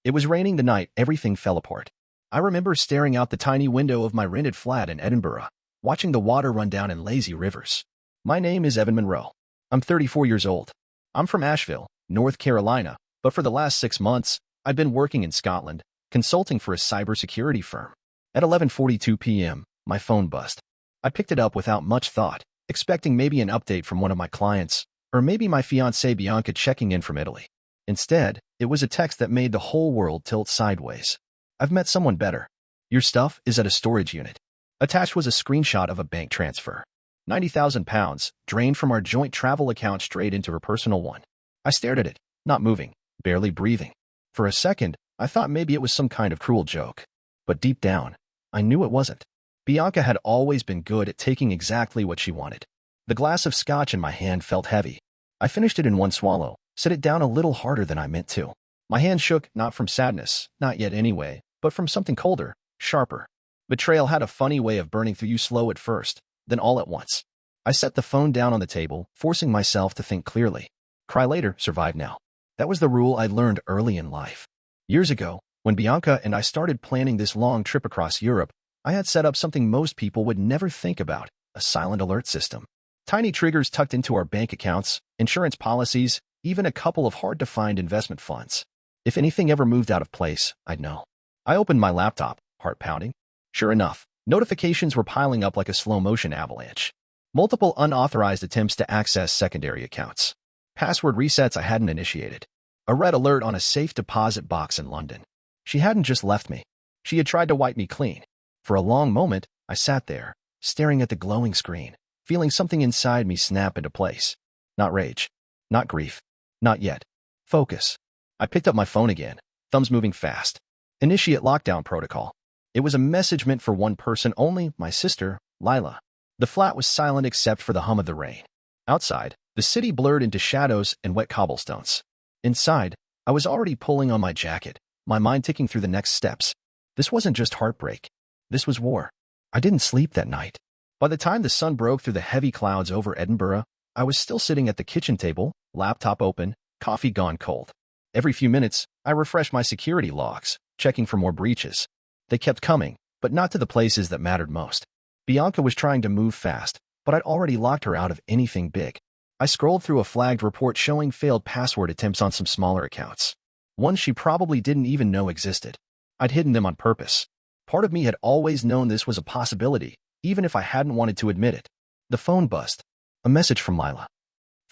It was raining the night everything fell apart. I remember staring out the tiny window of my rented flat in Edinburgh, watching the water run down in lazy rivers. My name is Evan Monroe. I'm 34 years old. I'm from Asheville, North Carolina, but for the last 6 months, I've been working in Scotland, consulting for a cybersecurity firm. At 11:42 p.m., my phone buzzed. I picked it up without much thought, expecting maybe an update from one of my clients, or maybe my fiancée Bianca checking in from Italy. Instead, it was a text that made the whole world tilt sideways. I've met someone better. Your stuff is at a storage unit. Attached was a screenshot of a bank transfer. £90,000 drained from our joint travel account straight into her personal one. I stared at it, not moving, barely breathing. For a second, I thought maybe it was some kind of cruel joke. But deep down, I knew it wasn't. Bianca had always been good at taking exactly what she wanted. The glass of scotch in my hand felt heavy. I finished it in one swallow, set it down a little harder than I meant to. My hand shook, not from sadness, not yet anyway, but from something colder, sharper. Betrayal had a funny way of burning through you slow at first, then all at once. I set the phone down on the table, forcing myself to think clearly. Cry later, survive now. That was the rule I learned early in life. Years ago, when Bianca and I started planning this long trip across Europe, I had set up something most people would never think about, a silent alert system. Tiny triggers tucked into our bank accounts, insurance policies, even a couple of hard-to-find investment funds. If anything ever moved out of place, I'd know. I opened my laptop, heart pounding. Sure enough, notifications were piling up like a slow-motion avalanche. Multiple unauthorized attempts to access secondary accounts. Password resets I hadn't initiated. A red alert on a safe deposit box in London. She hadn't just left me. She had tried to wipe me clean. For a long moment, I sat there, staring at the glowing screen, feeling something inside me snap into place. Not rage. Not grief. Not yet. Focus. I picked up my phone again, thumbs moving fast. Initiate lockdown protocol. It was a message meant for one person only, my sister, Lila. The flat was silent except for the hum of the rain. Outside, the city blurred into shadows and wet cobblestones. Inside, I was already pulling on my jacket, my mind ticking through the next steps. This wasn't just heartbreak. This was war. I didn't sleep that night. By the time the sun broke through the heavy clouds over Edinburgh, I was still sitting at the kitchen table, laptop open, coffee gone cold. Every few minutes, I refreshed my security logs, checking for more breaches. They kept coming, but not to the places that mattered most. Bianca was trying to move fast, but I'd already locked her out of anything big. I scrolled through a flagged report showing failed password attempts on some smaller accounts. Ones she probably didn't even know existed. I'd hidden them on purpose. Part of me had always known this was a possibility, even if I hadn't wanted to admit it. The phone buzzed. A message from Lila.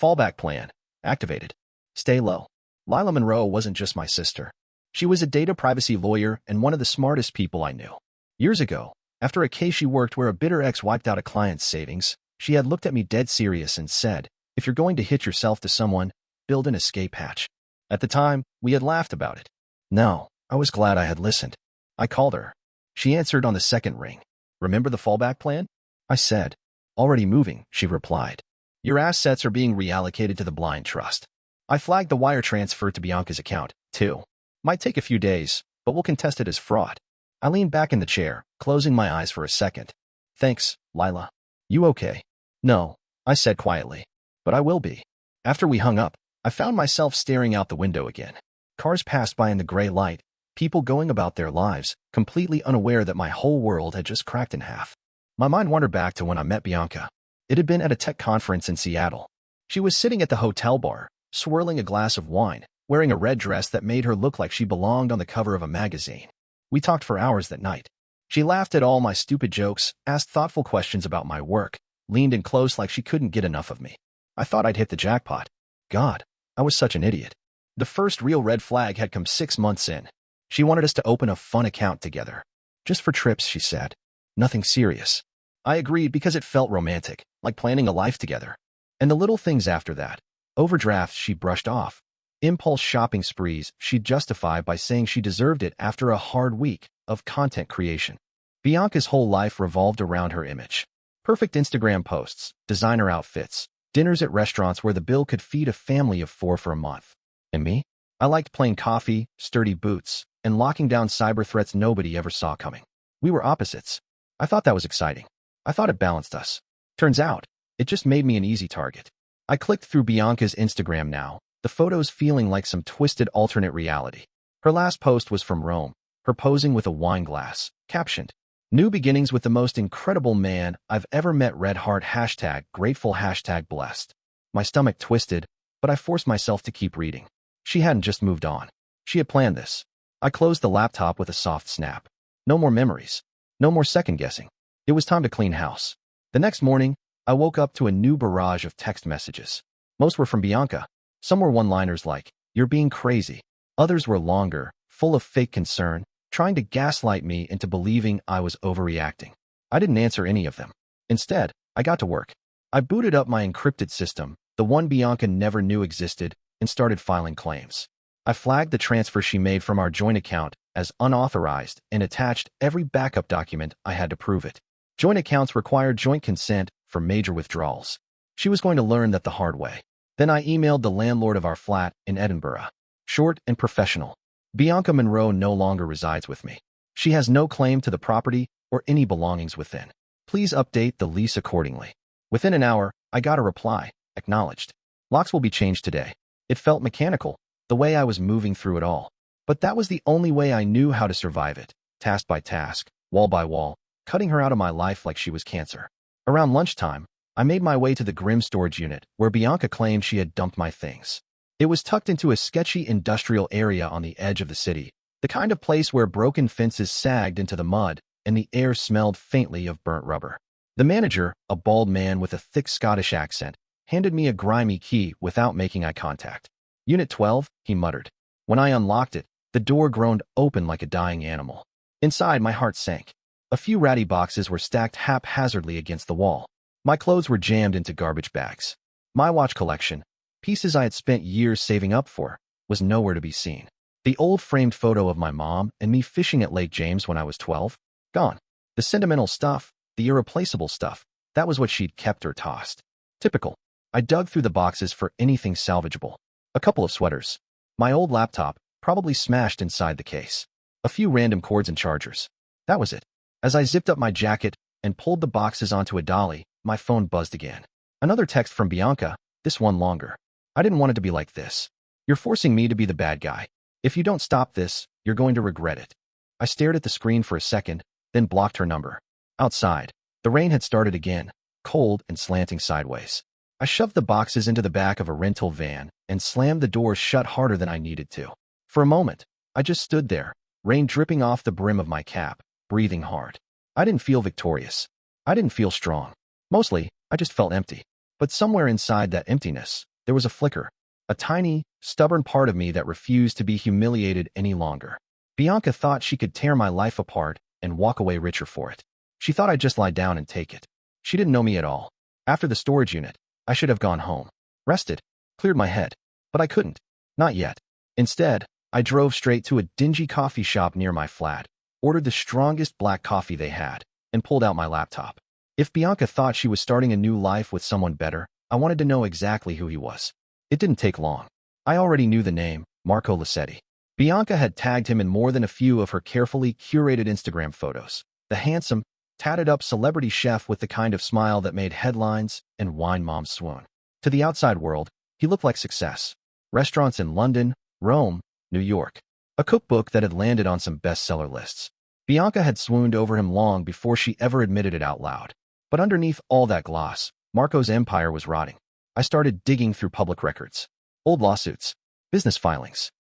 Fallback plan. Activated. Stay low. Lila Monroe wasn't just my sister. She was a data privacy lawyer and one of the smartest people I knew. Years ago, after a case she worked where a bitter ex wiped out a client's savings, she had looked at me dead serious and said, "If you're going to hit yourself to someone, build an escape hatch." At the time, we had laughed about it. No, I was glad I had listened. I called her. She answered on the second ring. "Remember the fallback plan?" I said. "Already moving," she replied. "Your assets are being reallocated to the blind trust." I flagged the wire transfer to Bianca's account, too. Might take a few days, but we'll contest it as fraud. I leaned back in the chair, closing my eyes for a second. "Thanks, Lila. You okay?" "No," I said quietly. "But I will be." After we hung up, I found myself staring out the window again. Cars passed by in the gray light, people going about their lives, completely unaware that my whole world had just cracked in half. My mind wandered back to when I met Bianca. It had been at a tech conference in Seattle. She was sitting at the hotel bar, swirling a glass of wine, wearing a red dress that made her look like she belonged on the cover of a magazine. We talked for hours that night. She laughed at all my stupid jokes, asked thoughtful questions about my work, leaned in close like she couldn't get enough of me. I thought I'd hit the jackpot. God, I was such an idiot. The first real red flag had come 6 months in. She wanted us to open a fun account together. Just for trips, she said. Nothing serious. I agreed because it felt romantic, like planning a life together. And the little things after that. Overdrafts she brushed off. Impulse shopping sprees she'd justify by saying she deserved it after a hard week of content creation. Bianca's whole life revolved around her image. Perfect Instagram posts, designer outfits, dinners at restaurants where the bill could feed a family of 4 for a month. And me? I liked plain coffee, sturdy boots, and locking down cyber threats nobody ever saw coming. We were opposites. I thought that was exciting. I thought it balanced us. Turns out, it just made me an easy target. I clicked through Bianca's Instagram now, the photos feeling like some twisted alternate reality. Her last post was from Rome, her posing with a wine glass, captioned, "New beginnings with the most incredible man I've ever met, red heart, hashtag grateful, hashtag blessed." My stomach twisted, but I forced myself to keep reading. She hadn't just moved on. She had planned this. I closed the laptop with a soft snap. No more memories. No more second-guessing. It was time to clean house. The next morning, I woke up to a new barrage of text messages. Most were from Bianca. Some were one-liners like, "You're being crazy." Others were longer, full of fake concern, trying to gaslight me into believing I was overreacting. I didn't answer any of them. Instead, I got to work. I booted up my encrypted system, the one Bianca never knew existed, and started filing claims. I flagged the transfer she made from our joint account as unauthorized and attached every backup document I had to prove it. Joint accounts required joint consent for major withdrawals. She was going to learn that the hard way. Then I emailed the landlord of our flat in Edinburgh. Short and professional. Bianca Monroe no longer resides with me. She has no claim to the property or any belongings within. Please update the lease accordingly. Within an hour, I got a reply, acknowledged. Locks will be changed today. It felt mechanical, the way I was moving through it all. But that was the only way I knew how to survive it, task by task, wall by wall, cutting her out of my life like she was cancer. Around lunchtime, I made my way to the grim storage unit where Bianca claimed she had dumped my things. It was tucked into a sketchy industrial area on the edge of the city, the kind of place where broken fences sagged into the mud and the air smelled faintly of burnt rubber. The manager, a bald man with a thick Scottish accent, handed me a grimy key without making eye contact. "Unit 12, he muttered. When I unlocked it, the door groaned open like a dying animal. Inside, my heart sank. A few ratty boxes were stacked haphazardly against the wall. My clothes were jammed into garbage bags. My watch collection, pieces I had spent years saving up for, was nowhere to be seen. The old framed photo of my mom and me fishing at Lake James when I was 12, gone. The sentimental stuff, the irreplaceable stuff, that was what she'd kept or tossed. Typical. I dug through the boxes for anything salvageable. A couple of sweaters. My old laptop, probably smashed inside the case. A few random cords and chargers. That was it. As I zipped up my jacket and pulled the boxes onto a dolly, my phone buzzed again. Another text from Bianca, this one longer. "I didn't want it to be like this. You're forcing me to be the bad guy. If you don't stop this, you're going to regret it." I stared at the screen for a second, then blocked her number. Outside, the rain had started again, cold and slanting sideways. I shoved the boxes into the back of a rental van and slammed the door shut harder than I needed to. For a moment, I just stood there, rain dripping off the brim of my cap, breathing hard. I didn't feel victorious. I didn't feel strong. Mostly, I just felt empty. But somewhere inside that emptiness, there was a flicker, a tiny, stubborn part of me that refused to be humiliated any longer. Bianca thought she could tear my life apart and walk away richer for it. She thought I'd just lie down and take it. She didn't know me at all. After the storage unit, I should have gone home, rested, cleared my head. But I couldn't. Not yet. Instead, I drove straight to a dingy coffee shop near my flat, ordered the strongest black coffee they had, and pulled out my laptop. If Bianca thought she was starting a new life with someone better, I wanted to know exactly who he was. It didn't take long. I already knew the name, Marco Lassetti. Bianca had tagged him in more than a few of her carefully curated Instagram photos. The handsome, tatted-up celebrity chef with the kind of smile that made headlines and wine moms swoon. To the outside world, he looked like success. Restaurants in London, Rome, New York. A cookbook that had landed on some bestseller lists. Bianca had swooned over him long before she ever admitted it out loud. But underneath all that gloss, Marco's empire was rotting. I started digging through public records. Old lawsuits. Business filings.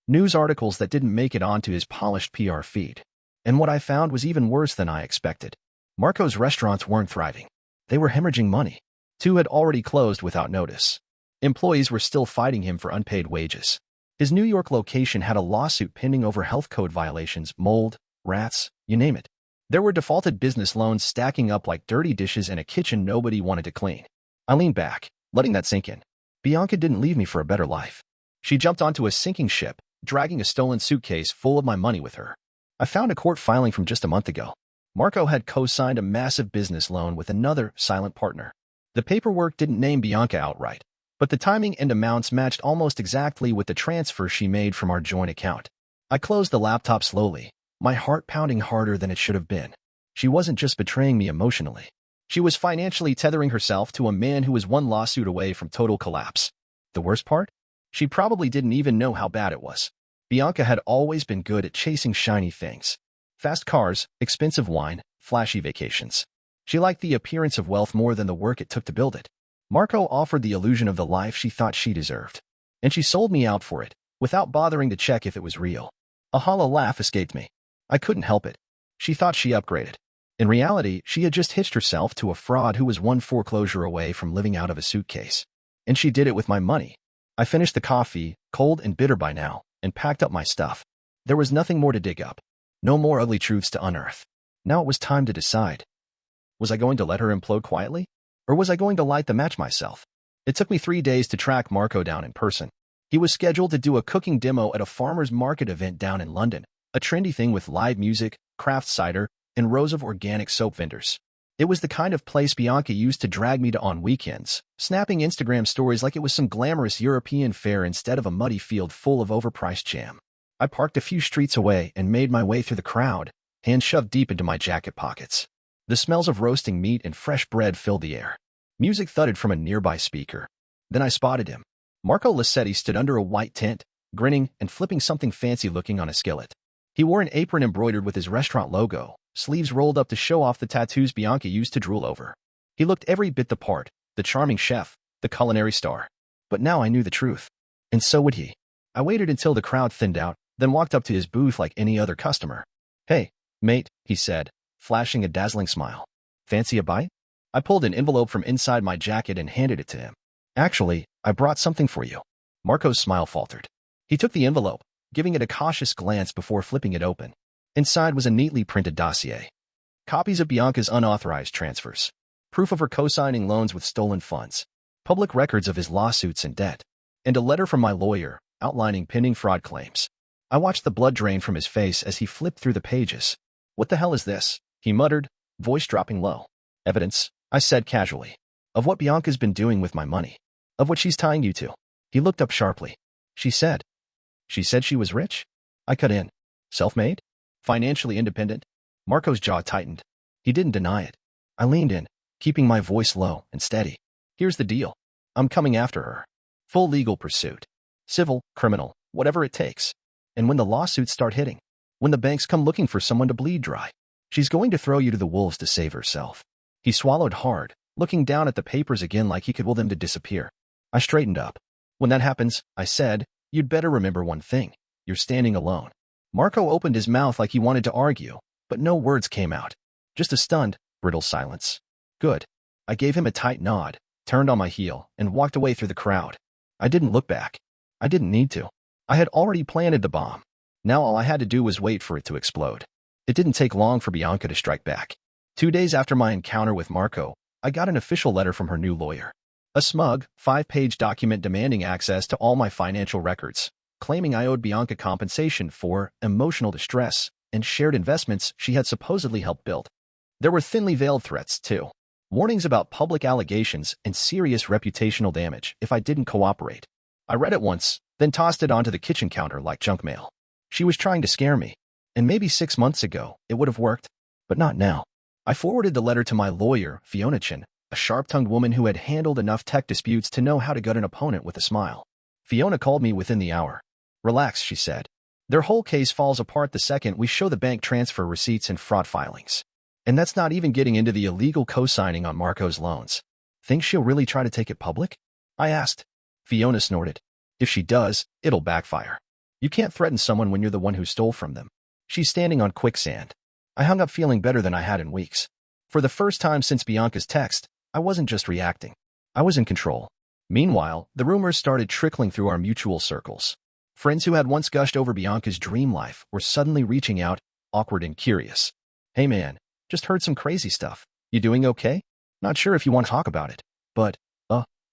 News articles that didn't make it onto his polished PR feed. And what I found was even worse than I expected. Marco's restaurants weren't thriving. They were hemorrhaging money. 2 had already closed without notice. Employees were still fighting him for unpaid wages. His New York location had a lawsuit pending over health code violations, mold, rats, you name it. There were defaulted business loans stacking up like dirty dishes in a kitchen nobody wanted to clean. I leaned back, letting that sink in. Bianca didn't leave me for a better life. She jumped onto a sinking ship, dragging a stolen suitcase full of my money with her. I found a court filing from just a month ago. Marco had co-signed a massive business loan with another silent partner. The paperwork didn't name Bianca outright, but the timing and amounts matched almost exactly with the transfer she made from our joint account. I closed the laptop slowly, my heart pounding harder than it should have been. She wasn't just betraying me emotionally. She was financially tethering herself to a man who was one lawsuit away from total collapse. The worst part? She probably didn't even know how bad it was. Bianca had always been good at chasing shiny things. Fast cars, expensive wine, flashy vacations. She liked the appearance of wealth more than the work it took to build it. Marco offered the illusion of the life she thought she deserved. And she sold me out for it, without bothering to check if it was real. A hollow laugh escaped me. I couldn't help it. She thought she upgraded. In reality, she had just hitched herself to a fraud who was one foreclosure away from living out of a suitcase. And she did it with my money. I finished the coffee, cold and bitter by now, and packed up my stuff. There was nothing more to dig up. No more ugly truths to unearth. Now it was time to decide. Was I going to let her implode quietly? Or was I going to light the match myself? It took me 3 days to track Marco down in person. He was scheduled to do a cooking demo at a farmer's market event down in London, a trendy thing with live music, craft cider, and rows of organic soap vendors. It was the kind of place Bianca used to drag me to on weekends, snapping Instagram stories like it was some glamorous European fair instead of a muddy field full of overpriced jam. I parked a few streets away and made my way through the crowd, hands shoved deep into my jacket pockets. The smells of roasting meat and fresh bread filled the air. Music thudded from a nearby speaker. Then I spotted him. Marco Lassetti stood under a white tent, grinning and flipping something fancy-looking on a skillet. He wore an apron embroidered with his restaurant logo, sleeves rolled up to show off the tattoos Bianca used to drool over. He looked every bit the part, the charming chef, the culinary star. But now I knew the truth. And so would he. I waited until the crowd thinned out, then walked up to his booth like any other customer. "Hey, mate," he said, flashing a dazzling smile. "Fancy a bite?" I pulled an envelope from inside my jacket and handed it to him. "Actually, I brought something for you." Marco's smile faltered. He took the envelope, giving it a cautious glance before flipping it open. Inside was a neatly printed dossier. Copies of Bianca's unauthorized transfers, proof of her co-signing loans with stolen funds, public records of his lawsuits and debt, and a letter from my lawyer outlining pending fraud claims. I watched the blood drain from his face as he flipped through the pages. "What the hell is this?" he muttered, voice dropping low. "Evidence," I said casually, "of what Bianca's been doing with my money. Of what she's tying you to." He looked up sharply. She said she was rich?" I cut in. "Self-made? Financially independent?" Marco's jaw tightened. He didn't deny it. I leaned in, keeping my voice low and steady. "Here's the deal. I'm coming after her. Full legal pursuit. Civil, criminal, whatever it takes. And when the lawsuits start hitting, when the banks come looking for someone to bleed dry, she's going to throw you to the wolves to save herself." He swallowed hard, looking down at the papers again like he could will them to disappear. I straightened up. "When that happens," I said, "you'd better remember one thing. You're standing alone." Marco opened his mouth like he wanted to argue, but no words came out. Just a stunned, brittle silence. "Good." I gave him a tight nod, turned on my heel, and walked away through the crowd. I didn't look back. I didn't need to. I had already planted the bomb. Now all I had to do was wait for it to explode. It didn't take long for Bianca to strike back. 2 days after my encounter with Marco, I got an official letter from her new lawyer. A smug, 5-page document demanding access to all my financial records, claiming I owed Bianca compensation for emotional distress and shared investments she had supposedly helped build. There were thinly veiled threats, too. Warnings about public allegations and serious reputational damage if I didn't cooperate. I read it once, then tossed it onto the kitchen counter like junk mail. She was trying to scare me. And maybe 6 months ago, it would have worked. But not now. I forwarded the letter to my lawyer, FIANCÉE, a sharp-tongued woman who had handled enough tech disputes to know how to gut an opponent with a smile. Fiona called me within the hour. "Relax," she said. "Their whole case falls apart the second we show the bank transfer receipts and fraud filings. And that's not even getting into the illegal co-signing on Marco's loans." "Think she'll really try to take it public?" I asked. Fiona snorted. "If she does, it'll backfire. You can't threaten someone when you're the one who stole from them. She's standing on quicksand." I hung up feeling better than I had in weeks. For the first time since Bianca's text, I wasn't just reacting. I was in control. Meanwhile, the rumors started trickling through our mutual circles. Friends who had once gushed over Bianca's dream life were suddenly reaching out, awkward and curious. "Hey man, just heard some crazy stuff. You doing okay? Not sure if you want to talk about it, but,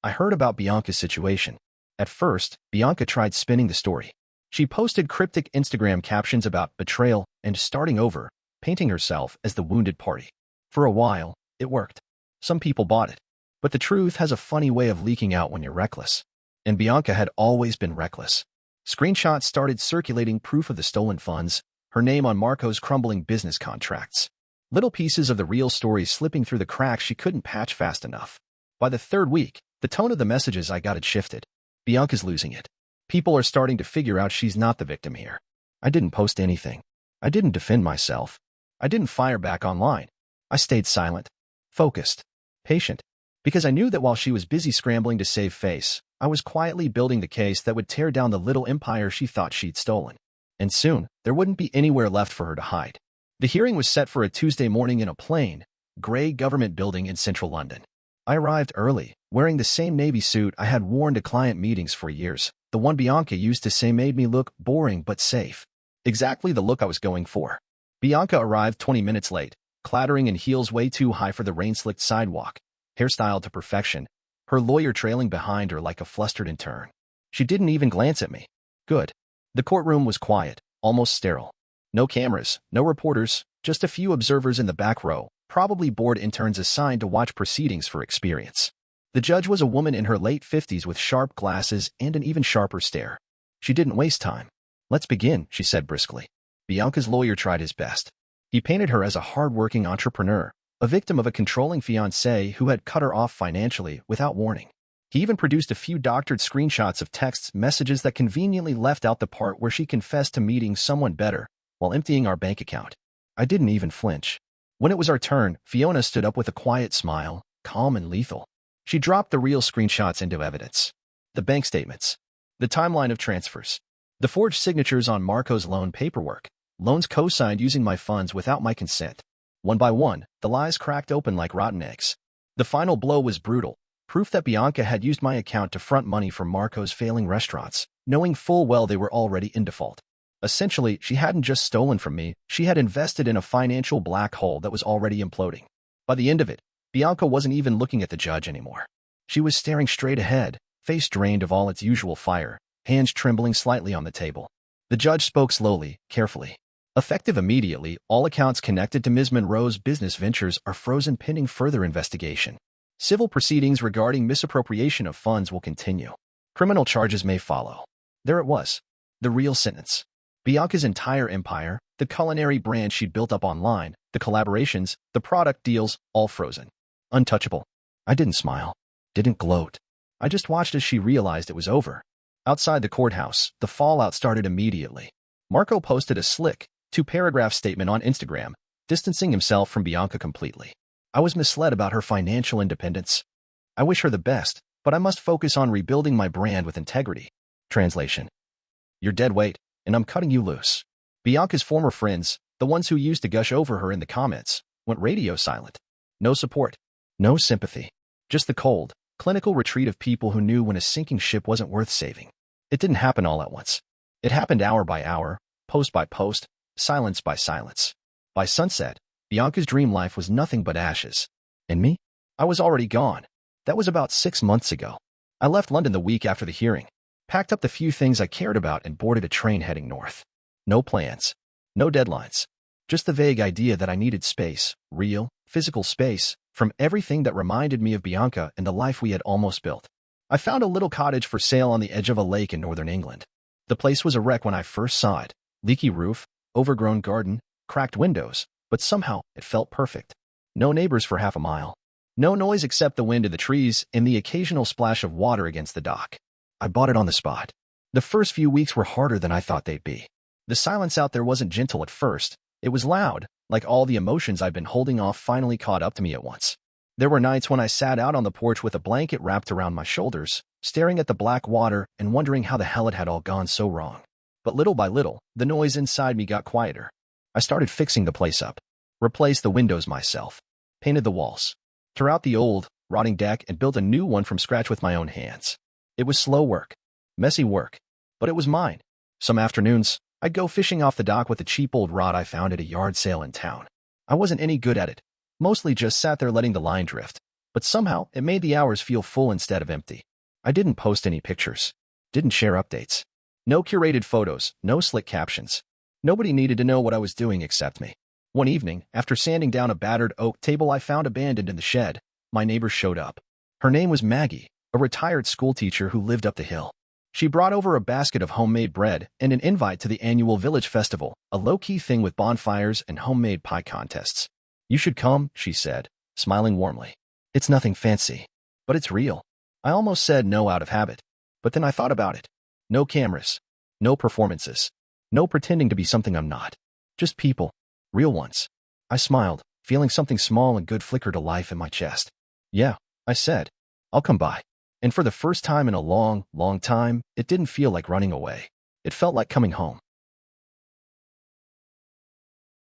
I heard about Bianca's situation." At first, Bianca tried spinning the story. She posted cryptic Instagram captions about betrayal and starting over, painting herself as the wounded party. For a while, it worked. Some people bought it. But the truth has a funny way of leaking out when you're reckless. And Bianca had always been reckless. Screenshots started circulating proof of the stolen funds, her name on Marco's crumbling business contracts. Little pieces of the real story slipping through the cracks she couldn't patch fast enough. By the third week, the tone of the messages I got had shifted. "Bianca's losing it. People are starting to figure out she's not the victim here. I didn't post anything. I didn't defend myself. I didn't fire back online. I stayed silent, focused, patient, because I knew that while she was busy scrambling to save face, I was quietly building the case that would tear down the little empire she thought she'd stolen. And soon, there wouldn't be anywhere left for her to hide. The hearing was set for a Tuesday morning in a plain, gray government building in central London. I arrived early, wearing the same navy suit I had worn to client meetings for years, the one Bianca used to say made me look boring but safe. Exactly the look I was going for. Bianca arrived 20 minutes late, clattering in heels way too high for the rain-slicked sidewalk, hairstyled to perfection, her lawyer trailing behind her like a flustered intern. She didn't even glance at me. Good. The courtroom was quiet, almost sterile. No cameras, no reporters, just a few observers in the back row, probably bored interns assigned to watch proceedings for experience. The judge was a woman in her late 50s with sharp glasses and an even sharper stare. She didn't waste time. "Let's begin," she said briskly. Bianca's lawyer tried his best. He painted her as a hard-working entrepreneur, a victim of a controlling fiancé who had cut her off financially without warning. He even produced a few doctored screenshots of text messages that conveniently left out the part where she confessed to meeting someone better while emptying our bank account. I didn't even flinch. When it was our turn, Fiona stood up with a quiet smile, calm and lethal. She dropped the real screenshots into evidence. The bank statements. The timeline of transfers. The forged signatures on Marco's loan paperwork. Loans co-signed using my funds without my consent. One by one, the lies cracked open like rotten eggs. The final blow was brutal. Proof that Bianca had used my account to front money for Marco's failing restaurants, knowing full well they were already in default. Essentially, she hadn't just stolen from me, she had invested in a financial black hole that was already imploding. By the end of it, Bianca wasn't even looking at the judge anymore. She was staring straight ahead, face drained of all its usual fire, hands trembling slightly on the table. The judge spoke slowly, carefully. Effective immediately, all accounts connected to Ms. Monroe's business ventures are frozen pending further investigation. Civil proceedings regarding misappropriation of funds will continue. Criminal charges may follow. There it was. The real sentence. Bianca's entire empire, the culinary brand she'd built up online, the collaborations, the product deals, all frozen. Untouchable. I didn't smile. Didn't gloat. I just watched as she realized it was over. Outside the courthouse, the fallout started immediately. Marco posted a slick, two-paragraph statement on Instagram, distancing himself from Bianca completely. I was misled about her financial independence. I wish her the best, but I must focus on rebuilding my brand with integrity. Translation. You're dead weight, and I'm cutting you loose. Bianca's former friends, the ones who used to gush over her in the comments, went radio silent. No support. No sympathy. Just the cold, clinical retreat of people who knew when a sinking ship wasn't worth saving. It didn't happen all at once. It happened hour by hour, post by post, silence by silence. By sunset, Bianca's dream life was nothing but ashes. And me? I was already gone. That was about 6 months ago. I left London the week after the hearing, packed up the few things I cared about and boarded a train heading north. No plans. No deadlines. Just the vague idea that I needed space, real, physical space, from everything that reminded me of Bianca and the life we had almost built. I found a little cottage for sale on the edge of a lake in northern England. The place was a wreck when I first saw it. Leaky roof, overgrown garden, cracked windows, but somehow it felt perfect. No neighbors for half a mile. No noise except the wind of the trees and the occasional splash of water against the dock. I bought it on the spot. The first few weeks were harder than I thought they'd be. The silence out there wasn't gentle at first. It was loud, like all the emotions I'd been holding off finally caught up to me at once. There were nights when I sat out on the porch with a blanket wrapped around my shoulders, staring at the black water and wondering how the hell it had all gone so wrong. But little by little, the noise inside me got quieter. I started fixing the place up. Replaced the windows myself. Painted the walls. Tore out the old, rotting deck and built a new one from scratch with my own hands. It was slow work. Messy work. But it was mine. Some afternoons, I'd go fishing off the dock with a cheap old rod I found at a yard sale in town. I wasn't any good at it. Mostly just sat there letting the line drift. But somehow, it made the hours feel full instead of empty. I didn't post any pictures. Didn't share updates. No curated photos, no slick captions. Nobody needed to know what I was doing except me. One evening, after sanding down a battered oak table I found abandoned in the shed, my neighbor showed up. Her name was Maggie, a retired schoolteacher who lived up the hill. She brought over a basket of homemade bread and an invite to the annual village festival, a low-key thing with bonfires and homemade pie contests. "You should come," she said, smiling warmly. "It's nothing fancy, but it's real." I almost said no out of habit, but then I thought about it. No cameras. No performances. No pretending to be something I'm not. Just people. Real ones. I smiled, feeling something small and good flicker to life in my chest. Yeah, I said. I'll come by. And for the first time in a long, long time, it didn't feel like running away. It felt like coming home.